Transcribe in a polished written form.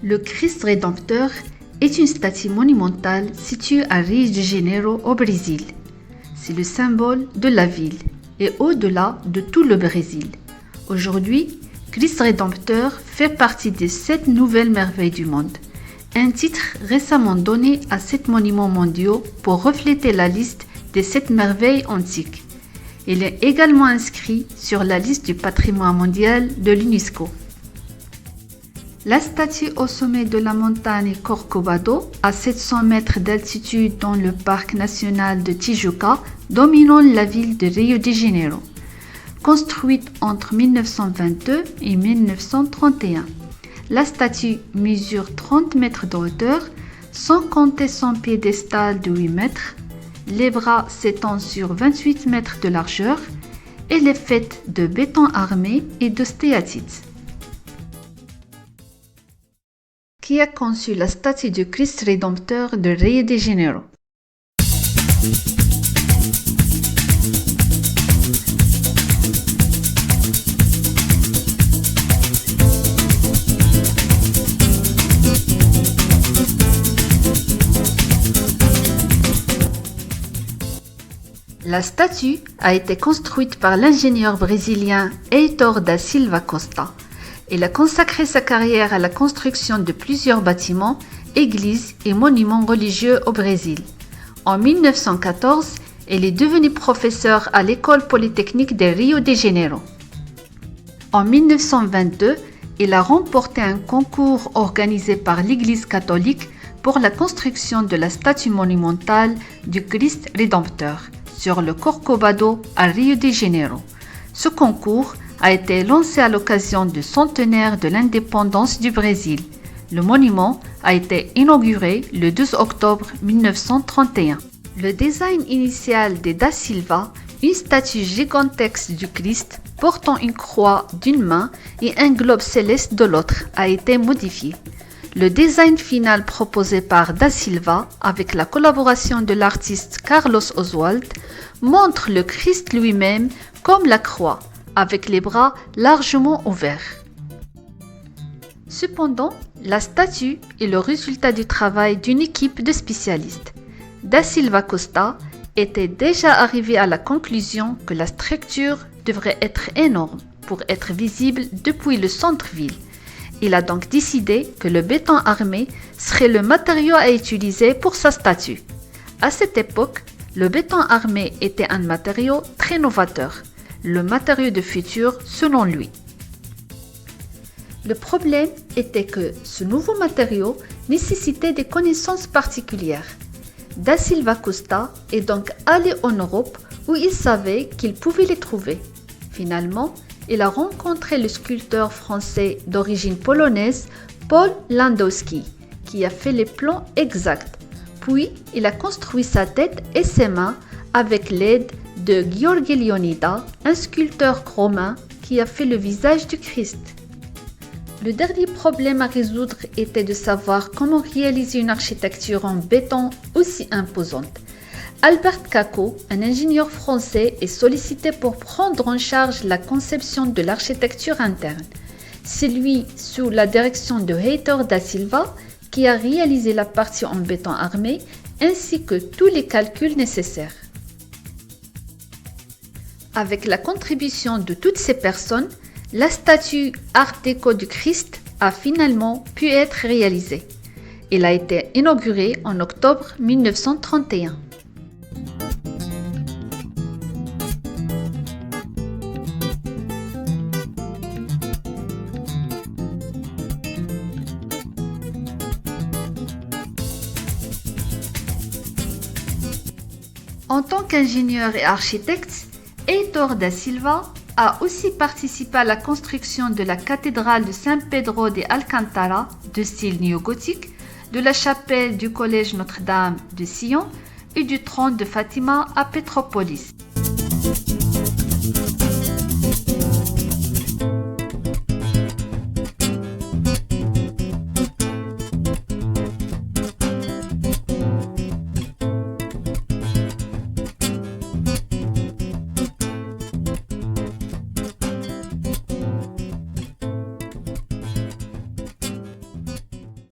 Le Christ Rédempteur est une statue monumentale située à Rio de Janeiro au Brésil. C'est le symbole de la ville et au-delà de tout le Brésil. Aujourd'hui, Christ Rédempteur fait partie des 7 nouvelles merveilles du monde, un titre récemment donné à 7 monuments mondiaux pour refléter la liste des 7 merveilles antiques. Il est également inscrit sur la liste du patrimoine mondial de l'UNESCO. La statue au sommet de la montagne Corcovado, à 700 mètres d'altitude dans le parc national de Tijuca, dominant la ville de Rio de Janeiro. Construite entre 1922 et 1931. La statue mesure 30 mètres de hauteur, sans compter son piédestal de 8 mètres. Les bras s'étendent sur 28 mètres de largeur. Elle est faite de béton armé et de stéatite. Qui a conçu la statue du Christ Rédempteur de Rio de Janeiro? La statue a été construite par l'ingénieur brésilien Heitor da Silva Costa. Il a consacré sa carrière à la construction de plusieurs bâtiments, églises et monuments religieux au Brésil. En 1914, il est devenu professeur à l'école polytechnique de Rio de Janeiro. En 1922, il a remporté un concours organisé par l'Église catholique pour la construction de la statue monumentale du Christ Rédempteur sur le Corcovado à Rio de Janeiro. Ce concours a été lancé à l'occasion du centenaire de l'indépendance du Brésil. Le monument a été inauguré le 12 octobre 1931. Le design initial de Da Silva, une statue gigantesque du Christ portant une croix d'une main et un globe céleste de l'autre, a été modifié. Le design final proposé par Da Silva, avec la collaboration de l'artiste Carlos Oswald, montre le Christ lui-même comme la croix, avec les bras largement ouverts. Cependant, la statue est le résultat du travail d'une équipe de spécialistes. Da Silva Costa était déjà arrivé à la conclusion que la structure devrait être énorme pour être visible depuis le centre-ville. Il a donc décidé que le béton armé serait le matériau à utiliser pour sa statue. À cette époque, le béton armé était un matériau très novateur, le matériau de futur selon lui. Le problème était que ce nouveau matériau nécessitait des connaissances particulières. Da Silva Costa est donc allé en Europe où il savait qu'il pouvait les trouver. Finalement, il a rencontré le sculpteur français d'origine polonaise Paul Landowski, qui a fait les plans exacts. Puis, il a construit sa tête et ses mains avec l'aide de Gheorghe Leonida, un sculpteur romain qui a fait le visage du Christ. Le dernier problème à résoudre était de savoir comment réaliser une architecture en béton aussi imposante. Albert Cacot, un ingénieur français, est sollicité pour prendre en charge la conception de l'architecture interne. C'est lui, sous la direction de Heitor da Silva, qui a réalisé la partie en béton armé ainsi que tous les calculs nécessaires. Avec la contribution de toutes ces personnes, la statue Art déco du Christ a finalement pu être réalisée. Elle a été inaugurée en octobre 1931. En tant qu'ingénieur et architecte, Heitor da Silva a aussi participé à la construction de la cathédrale de San Pedro de Alcântara de style néogothique, de la chapelle du collège Notre-Dame de Sion et du trône de Fatima à Petropolis.